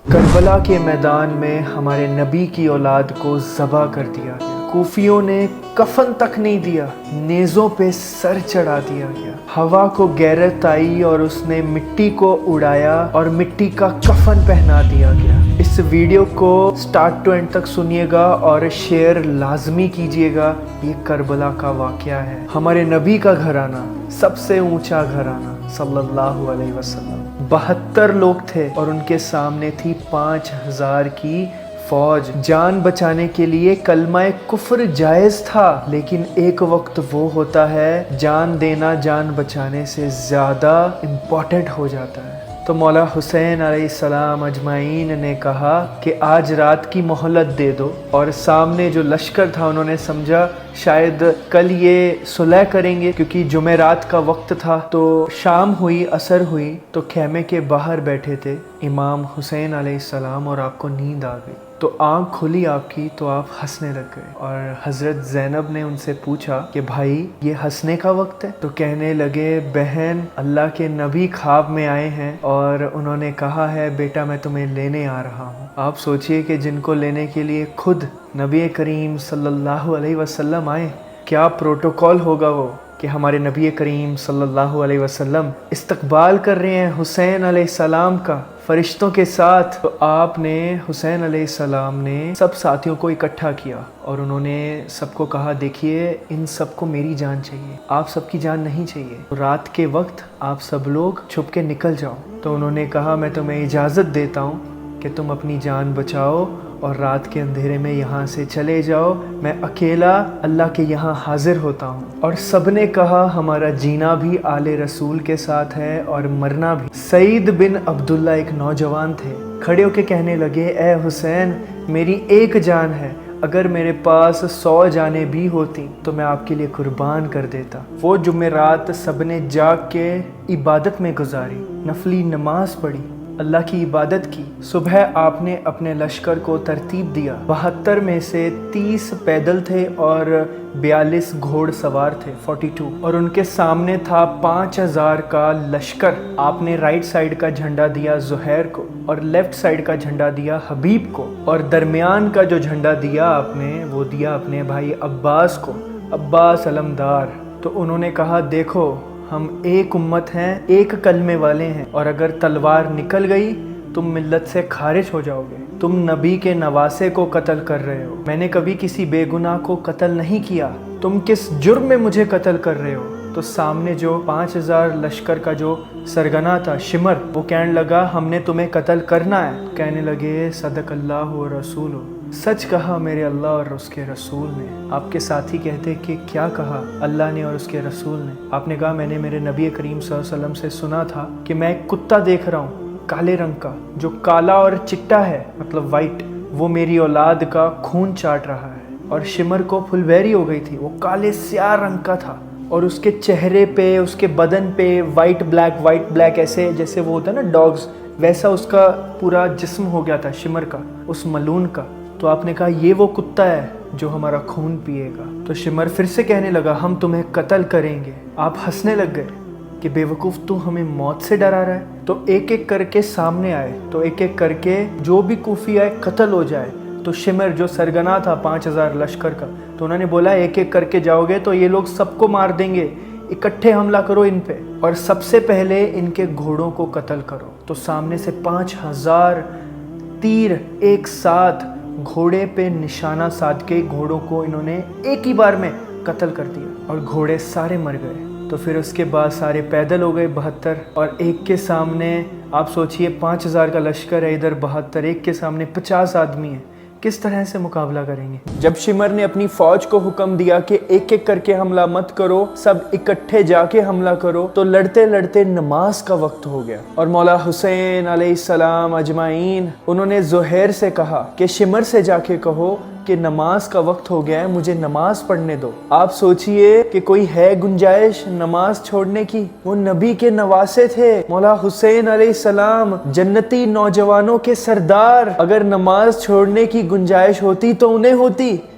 کربلا کے میدان میں ہمارے نبی کی اولاد کو ذبح کر دیا گیا۔ کوفیوں نے کفن تک نہیں دیا، نیزوں پہ سر چڑھا دیا گیا۔ ہوا کو غیرت آئی اور اس نے مٹی کو اڑایا اور مٹی کا کفن پہنا دیا گیا۔ اس ویڈیو کو سٹارٹ ٹو اینڈ تک سنیے گا اور شیئر لازمی کیجیے گا۔ یہ کربلا کا واقعہ ہے۔ ہمارے نبی کا گھرانہ سب سے اونچا گھرانہ صلی اللہ علیہ وسلم، 72 لوگ تھے اور ان کے سامنے تھی 5000 کی فوج۔ جان بچانے کے لیے کلمہ کفر جائز تھا، لیکن ایک وقت وہ ہوتا ہے جان دینا جان بچانے سے زیادہ امپورٹنٹ ہو جاتا ہے۔ تو مولا حسین علیہ السلام اجمعین نے کہا کہ آج رات کی مہلت دے دو، اور سامنے جو لشکر تھا انہوں نے سمجھا شاید کل یہ صلح کریں گے، کیونکہ جمعرات کا وقت تھا۔ تو شام ہوئی، عصر ہوئی، تو خیمے کے باہر بیٹھے تھے امام حسین علیہ السلام اور آپ کو نیند آ گئی۔ تو آنکھ کھلی آپ کی تو آپ ہنسنے لگ گئے، اور حضرت زینب نے ان سے پوچھا کہ بھائی یہ ہنسنے کا وقت ہے؟ تو کہنے لگے بہن اللہ کے نبی خواب میں آئے ہیں اور انہوں نے کہا ہے بیٹا میں تمہیں لینے آ رہا ہوں۔ آپ سوچئے کہ جن کو لینے کے لیے خود نبی کریم صلی اللہ علیہ وسلم آئے، کیا پروٹوکول ہوگا وہ کہ ہمارے نبی کریم صلی اللہ علیہ وسلم استقبال کر رہے ہیں حسین علیہ السلام کا فرشتوں کے ساتھ۔ تو آپ نے حسین علیہ السلام نے سب ساتھیوں کو اکٹھا کیا اور انہوں نے سب کو کہا دیکھیے ان سب کو میری جان چاہیے، آپ سب کی جان نہیں چاہیے۔ رات کے وقت آپ سب لوگ چھپ کے نکل جاؤ۔ تو انہوں نے کہا میں تمہیں اجازت دیتا ہوں کہ تم اپنی جان بچاؤ اور رات کے اندھیرے میں یہاں سے چلے جاؤ، میں اکیلا اللہ کے یہاں حاضر ہوتا ہوں۔ اور سب نے کہا ہمارا جینا بھی آل رسول کے ساتھ ہے اور مرنا بھی۔ سعید بن عبداللہ ایک نوجوان تھے، کھڑے ہو کے کہنے لگے اے حسین میری ایک جان ہے، اگر میرے پاس 100 جانیں بھی ہوتی تو میں آپ کے لیے قربان کر دیتا۔ وہ جمعرات سب نے جاگ کے عبادت میں گزاری، نفلی نماز پڑھی، اللہ کی عبادت کی۔ صبح آپ نے اپنے لشکر کو ترتیب دیا، 72 میں سے 30 پیدل تھے اور 42 گھوڑ سوار تھے 42، اور ان کے سامنے تھا 5000 کا لشکر۔ آپ نے رائٹ سائیڈ کا جھنڈا دیا زہیر کو اور لیفٹ سائیڈ کا جھنڈا دیا حبیب کو، اور درمیان کا جو جھنڈا دیا آپ نے وہ دیا اپنے بھائی عباس کو، عباس علمدار۔ تو انہوں نے کہا دیکھو ہم ایک امت ہیں، ایک کلمے والے ہیں، اور اگر تلوار نکل گئی تم ملت سے خارج ہو جاؤ گے۔ تم نبی کے نواسے کو قتل کر رہے ہو، میں نے کبھی کسی بے گناہ کو قتل نہیں کیا، تم کس جرم میں مجھے قتل کر رہے ہو؟ تو سامنے جو 5000 لشکر کا جو سرگنا تھا شمر، وہ کہنے لگا ہم نے تمہیں قتل کرنا ہے۔ کہنے لگے صدق اللہ و رسولہ، سچ کہا میرے اللہ اور اس کے رسول نے۔ آپ کے ساتھی کہتے کہ کیا کہا اللہ نے اور اس کے رسول نے؟ آپ نے کہا میں نے میرے نبی کریم صلی اللہ علیہ وسلم سے سنا تھا کہ میں ایک کتا دیکھ رہا ہوں کالے رنگ کا، جو کالا اور چٹا ہے مطلب وائٹ، وہ میری اولاد کا خون چاٹ رہا ہے۔ اور شمر کو پھلبیری ہو گئی تھی، وہ کالے سیاہ رنگ کا تھا، اور اس کے چہرے پہ اس کے بدن پہ وائٹ بلیک ایسے جیسے وہ ہوتا ہے نا ڈاگز، ویسا اس کا پورا جسم ہو گیا تھا شمر کا، اس ملون کا۔ تو آپ نے کہا یہ وہ کتا ہے جو ہمارا خون پیے گا۔ تو شمر پھر سے کہنے لگا ہم تمہیں قتل کریں گے۔ آپ ہنسنے لگ گئے کہ بے وقوف تو ہمیں موت سے ڈرا رہا ہے۔ تو ایک ایک کر کے سامنے آئے، تو ایک ایک کر کے جو بھی کوفی آئے قتل ہو جائے۔ تو شمر جو سرگنا تھا 5000 لشکر کا، تو انہوں نے بولا ایک ایک کر کے جاؤ گے تو یہ لوگ سب کو مار دیں گے، اکٹھے حملہ کرو ان پہ، اور سب سے پہلے ان کے گھوڑوں کو قتل کرو۔ تو سامنے سے 5000 تیر ایک ساتھ گھوڑے پہ نشانہ سادھ کے گھوڑوں کو انہوں نے ایک ہی بار میں قتل کر دیا، اور گھوڑے سارے مر گئے۔ تو پھر اس کے بعد سارے پیدل ہو گئے 72، اور ایک کے سامنے آپ سوچئے 5000 کا لشکر ہے، ادھر 72، ایک کے سامنے 50 آدمی ہیں، کس طرح سے مقابلہ کریں گے؟ جب شمر نے اپنی فوج کو حکم دیا کہ ایک ایک کر کے حملہ مت کرو، سب اکٹھے جا کے حملہ کرو، تو لڑتے لڑتے نماز کا وقت ہو گیا، اور مولا حسین علیہ السلام اجمعین انہوں نے زہیر سے کہا کہ شمر سے جا کے کہو کہ نماز کا وقت ہو گیا ہے، مجھے نماز پڑھنے دو۔ آپ سوچئے کہ کوئی ہے گنجائش نماز چھوڑنے کی؟ وہ نبی کے نواسے تھے، مولا حسین علیہ السلام جنتی نوجوانوں کے سردار، اگر نماز چھوڑنے کی گنجائش ہوتی تو انہیں ہوتی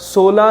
16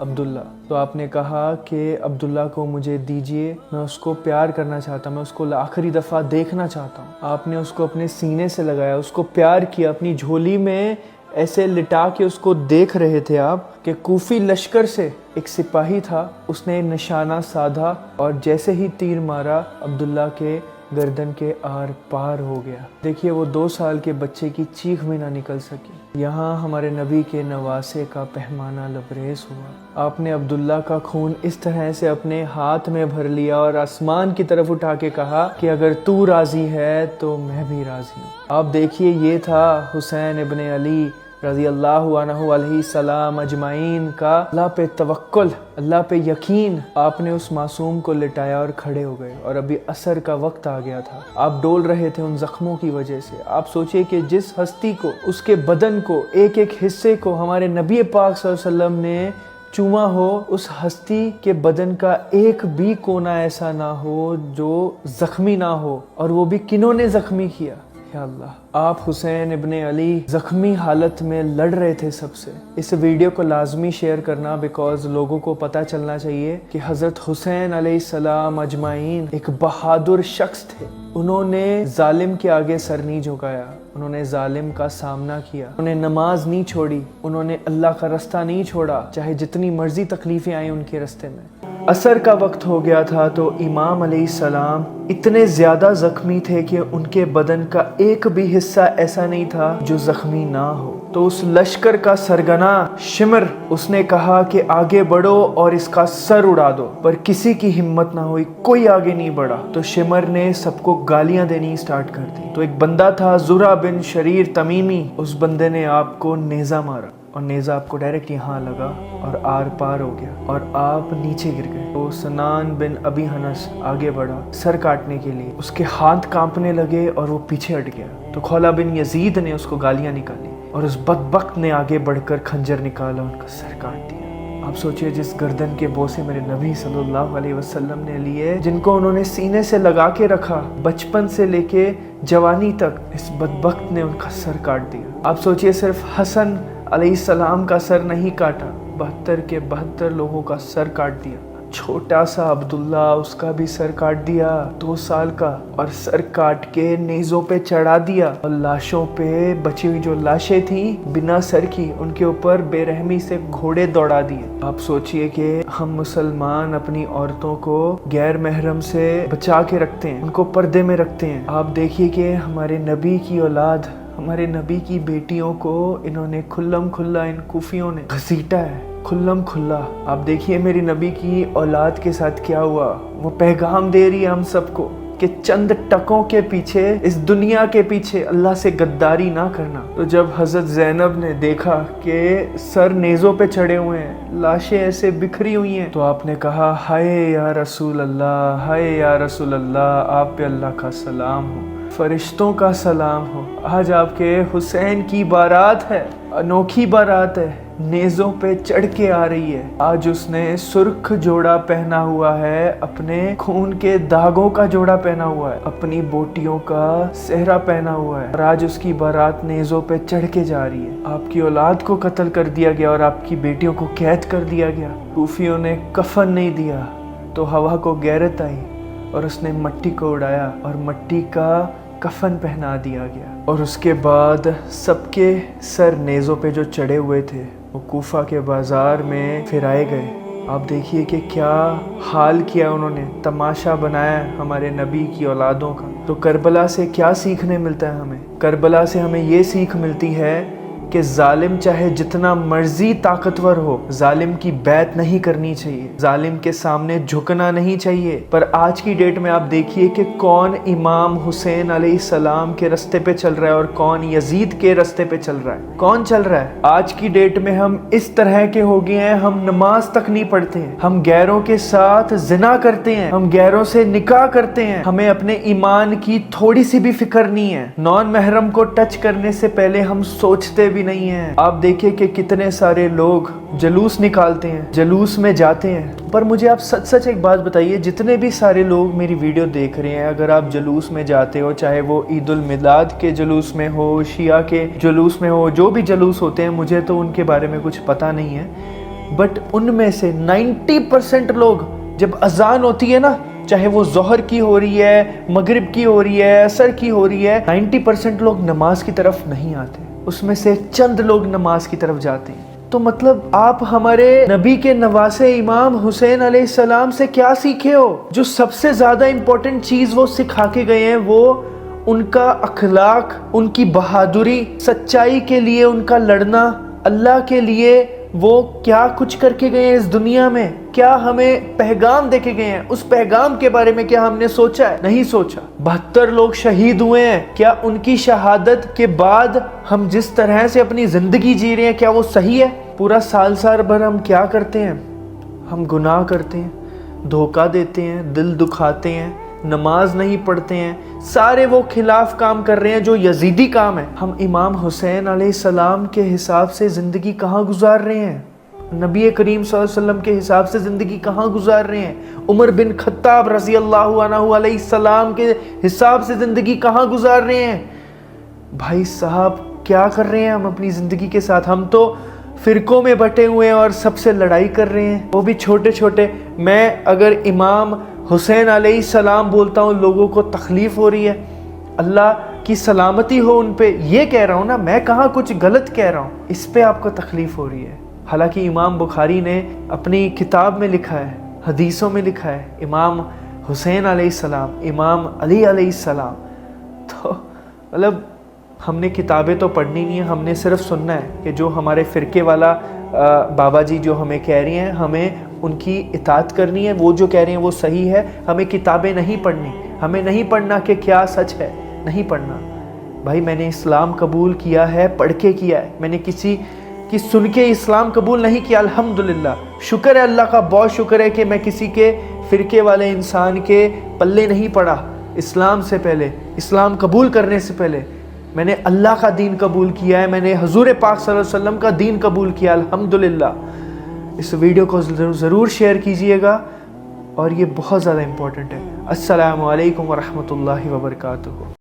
عبداللہ. تو آپ نے کہا کہ عبداللہ کو مجھے دیجئے، میں اس کو پیار کرنا چاہتا ہوں، میں اس کو آخری دفعہ دیکھنا چاہتا ہوں. آپ نے اس کو اپنے سینے سے لگایا، اس کو پیار کیا، اپنی جھولی میں ایسے لٹا کے اس کو دیکھ رہے تھے آپ کہ کوفی لشکر سے ایک سپاہی تھا، اس نے نشانہ سادھا اور جیسے ہی تیر مارا عبداللہ کے گردن کے آر پار ہو گیا. دیکھیے وہ 2 سال کے بچے کی چیخ بھی نہ نکل سکی. یہاں ہمارے نبی کے نواسے کا پیمانہ لبریز ہوا. آپ نے عبداللہ کا خون اس طرح سے اپنے ہاتھ میں بھر لیا اور آسمان کی طرف اٹھا کے کہا کہ اگر تو راضی ہے تو میں بھی راضی ہوں. آپ دیکھیے یہ تھا حسین ابن علی رضی اللہ عنہ علیہ السلام اجمعین کا اللہ پہ توکل، اللہ پہ یقین. آپ نے اس معصوم کو لٹایا اور کھڑے ہو گئے، اور ابھی عصر کا وقت آ گیا تھا. آپ ڈول رہے تھے ان زخموں کی وجہ سے. آپ سوچئے کہ جس ہستی کو، اس کے بدن کو، ایک ایک حصے کو ہمارے نبی پاک صلی اللہ علیہ وسلم نے چوما ہو، اس ہستی کے بدن کا ایک بھی کونا ایسا نہ ہو جو زخمی نہ ہو. اور وہ بھی کنہوں نے زخمی کیا؟ یا اللہ. آپ حسین ابن علی زخمی حالت میں لڑ رہے تھے سب سے. اس ویڈیو کو لازمی شیئر کرنا، بیکاز لوگوں کو پتہ چلنا چاہیے کہ حضرت حسین علیہ السلام اجمعین ایک بہادر شخص تھے. انہوں نے ظالم کے آگے سر نہیں جھکایا، انہوں نے ظالم کا سامنا کیا، انہوں نے نماز نہیں چھوڑی، انہوں نے اللہ کا رستہ نہیں چھوڑا، چاہے جتنی مرضی تکلیفیں آئیں ان کے رستے میں. عصر کا وقت ہو گیا تھا تو امام علیہ السلام اتنے زیادہ زخمی تھے کہ ان کے بدن کا ایک بھی حصہ ایسا نہیں تھا جو زخمی نہ ہو. تو اس لشکر کا سرگنا شمر، اس نے کہا کہ آگے بڑھو اور اس کا سر اڑا دو، پر کسی کی ہمت نہ ہوئی، کوئی آگے نہیں بڑھا. تو شمر نے سب کو گالیاں دینی سٹارٹ کر دی. تو ایک بندہ تھا زرہ بن شریر تمیمی، اس بندے نے آپ کو نیزہ مارا، اور نیزہ آپ کو ڈائریکٹ یہاں لگا اور آر پار ہو گیا اور آپ نیچے گر گئے. تو سنان بن ابی حنس آگے بڑھا سر کاٹنے کے لیے، اس کے ہاتھ کانپنے لگے اور وہ پیچھے ہٹ گیا. تو خولا بن یزید نے اس کو گالیاں نکالی اور اس بدبخت نے آگے بڑھ کر خنجر نکالا، ان کا سر کاٹ دیا. آپ سوچئے جس گردن کے بوسے میرے نبی صلی اللہ علیہ وسلم نے لیے، جن کو انہوں نے سینے سے لگا کے رکھا بچپن سے لے کے جوانی تک، اس بدبخت نے ان کا سر کاٹ دیا. آپ سوچئے صرف حسن علیہ السلام کا سر نہیں کاٹا، 72 کے 72 لوگوں کا سر کاٹ دیا. چھوٹا سا عبداللہ، اس کا بھی سر کاٹ دیا، 2 سال کا، اور سر کاٹ کے نیزوں پہ چڑھا دیا. اور لاشوں پہ، بچی ہوئی جو لاشیں تھیں بنا سر کی، ان کے اوپر بے رحمی سے گھوڑے دوڑا دیے. آپ سوچئے کہ ہم مسلمان اپنی عورتوں کو غیر محرم سے بچا کے رکھتے ہیں، ان کو پردے میں رکھتے ہیں. آپ دیکھیے کہ ہمارے نبی کی اولاد، ہمارے نبی کی بیٹیوں کو انہوں نے کھلم کھلا، ان کوفیوں نے گھسیٹا ہے، کھلم کھلا. آپ دیکھیے میری نبی کی اولاد کے ساتھ کیا ہوا. وہ پیغام دے رہی ہے ہم سب کو کہ چند ٹکوں کے پیچھے، اس دنیا کے پیچھے اللہ سے غداری نہ کرنا. تو جب حضرت زینب نے دیکھا کہ سر نیزوں پہ چڑھے ہوئے ہیں، لاشیں ایسے بکھری ہوئی ہیں، تو آپ نے کہا ہائے یا رسول اللہ، ہائے یا رسول اللہ، آپ پہ اللہ کا سلام ہو، فرشتوں کا سلام ہو. آج آپ کے حسین کی بارات ہے، انوکھی بارات ہے، نیزوں پہ چڑھ کے آ رہی ہے. آج اس نے سرخ جوڑا پہنا ہوا ہے، اپنے خون کے داغوں کا جوڑا پہنا ہوا ہے، اپنی بوٹیوں کا صحرا پہنا ہوا ہے، اور آج اس کی بارات نیزوں پہ چڑھ کے جا رہی ہے. آپ کی اولاد کو قتل کر دیا گیا اور آپ کی بیٹیوں کو قید کر دیا گیا. کوفیوں نے کفن نہیں دیا تو ہوا کو غیرت آئی اور اس نے مٹی کو اڑایا اور مٹی کا کفن پہنا دیا گیا. اور اس کے بعد سب کے سر نیزوں پہ جو چڑھے ہوئے تھے وہ کوفہ کے بازار میں پھرائے گئے. آپ دیکھیے کہ کیا حال کیا انہوں نے، تماشا بنایا ہمارے نبی کی اولادوں کا. تو کربلا سے کیا سیکھنے ملتا ہے ہمیں؟ کربلا سے ہمیں یہ سیکھ ملتی ہے کہ ظالم چاہے جتنا مرضی طاقتور ہو، ظالم کی بیعت نہیں کرنی چاہیے، ظالم کے سامنے جھکنا نہیں چاہیے. پر آج کی ڈیٹ میں آپ دیکھیے کہ کون امام حسین علیہ السلام کے رستے پہ چل رہا ہے اور کون یزید کے رستے پہ چل رہا ہے. کون چل رہا ہے؟ آج کی ڈیٹ میں ہم اس طرح کے ہو گئے ہیں، ہم نماز تک نہیں پڑھتے ہیں، ہم غیروں کے ساتھ زنا کرتے ہیں، ہم غیروں سے نکاح کرتے ہیں، ہمیں اپنے ایمان کی تھوڑی سی بھی فکر نہیں ہے. نان محرم کو ٹچ کرنے سے پہلے ہم سوچتے بھی نہیں ہیں. آپ دیکھیں کہ کتنے سارے لوگ جلوس نکالتے ہیں، جلوس میں جاتے ہیں. پر مجھے آپ سچ ایک بات بتائیے، جتنے بھی سارے لوگ میری ویڈیو دیکھ رہے ہیں، اگر آپ جلوس میں جاتے ہو، چاہے وہ عید المیلاد کے جلوس میں ہو، شیعہ کے جلوس میں ہو، جو بھی جلوس ہوتے ہیں، مجھے تو ان کے بارے میں کچھ پتہ نہیں ہے، بٹ ان میں سے 90% لوگ جب اذان ہوتی ہے نا، چاہے وہ ظہر کی ہو رہی ہے، مغرب کی ہو رہی ہے، عصر کی ہو رہی ہے، 90% لوگ نماز کی طرف نہیں آتے، اس میں سے چند لوگ نماز کی طرف جاتے ہیں۔ تو مطلب آپ ہمارے نبی کے نواسے امام حسین علیہ السلام سے کیا سیکھے ہو؟ جو سب سے زیادہ امپورٹنٹ چیز وہ سکھا کے گئے ہیں وہ ان کا اخلاق، ان کی بہادری، سچائی کے لیے ان کا لڑنا، اللہ کے لیے وہ کیا کچھ کر کے گئے ہیں اس دنیا میں، کیا ہمیں پیغام دے کے گئے ہیں، اس پیغام کے بارے میں کیا ہم نے سوچا ہے؟ نہیں سوچا۔ 72 لوگ شہید ہوئے ہیں، کیا ان کی شہادت کے بعد ہم جس طرح سے اپنی زندگی جی رہے ہیں کیا وہ صحیح ہے؟ پورا سال بھر ہم کیا کرتے ہیں؟ ہم گناہ کرتے ہیں، دھوکہ دیتے ہیں، دل دکھاتے ہیں، نماز نہیں پڑھتے ہیں، سارے وہ خلاف کام کر رہے ہیں جو یزیدی کام ہے۔ ہم امام حسین علیہ السلام کے حساب سے زندگی کہاں گزار رہے ہیں؟ نبی کریم صلی اللہ علیہ وسلم کے حساب سے زندگی کہاں گزار رہے ہیں؟ عمر بن خطاب رضی اللہ عنہ علیہ السلام کے حساب سے زندگی کہاں گزار رہے ہیں؟ بھائی صاحب کیا کر رہے ہیں ہم اپنی زندگی کے ساتھ؟ ہم تو فرقوں میں بٹے ہوئے ہیں اور سب سے لڑائی کر رہے ہیں، وہ بھی چھوٹے چھوٹے۔ میں اگر امام حسین علیہ السلام بولتا ہوں لوگوں کو تکلیف ہو رہی ہے، اللہ کی سلامتی ہو ان پہ، یہ کہہ رہا ہوں نا، میں کہاں کچھ غلط کہہ رہا ہوں، اس پہ آپ کو تکلیف ہو رہی ہے۔ حالانکہ امام بخاری نے اپنی کتاب میں لکھا ہے، حدیثوں میں لکھا ہے، امام حسین علیہ السلام، امام علی علیہ السلام۔ تو مطلب ہم نے کتابیں تو پڑھنی نہیں ہیں، ہم نے صرف سننا ہے کہ جو ہمارے فرقے والا بابا جی جو ہمیں کہہ رہی ہیں ہمیں ان کی اطاعت کرنی ہے، وہ جو کہہ رہے ہیں وہ صحیح ہے، ہمیں کتابیں نہیں پڑھنی، ہمیں نہیں پڑھنا کہ کیا سچ ہے، نہیں پڑھنا۔ بھائی میں نے اسلام قبول کیا ہے پڑھ کے کیا ہے، میں نے کسی کی سن کے اسلام قبول نہیں کیا، الحمدللہ، شکر ہے اللہ کا، بہت شکر ہے کہ میں کسی کے فرقے والے انسان کے پلے نہیں پڑا۔ اسلام سے پہلے، اسلام قبول کرنے سے پہلے میں نے اللہ کا دین قبول کیا ہے، میں نے حضور پاک صلی اللہ علیہ وسلم کا دین قبول کیا، الحمدللہ۔ اس ویڈیو کو ضرور شیئر کیجئے گا اور یہ بہت زیادہ امپورٹنٹ ہے۔ السلام علیکم ورحمۃ اللہ وبرکاتہ۔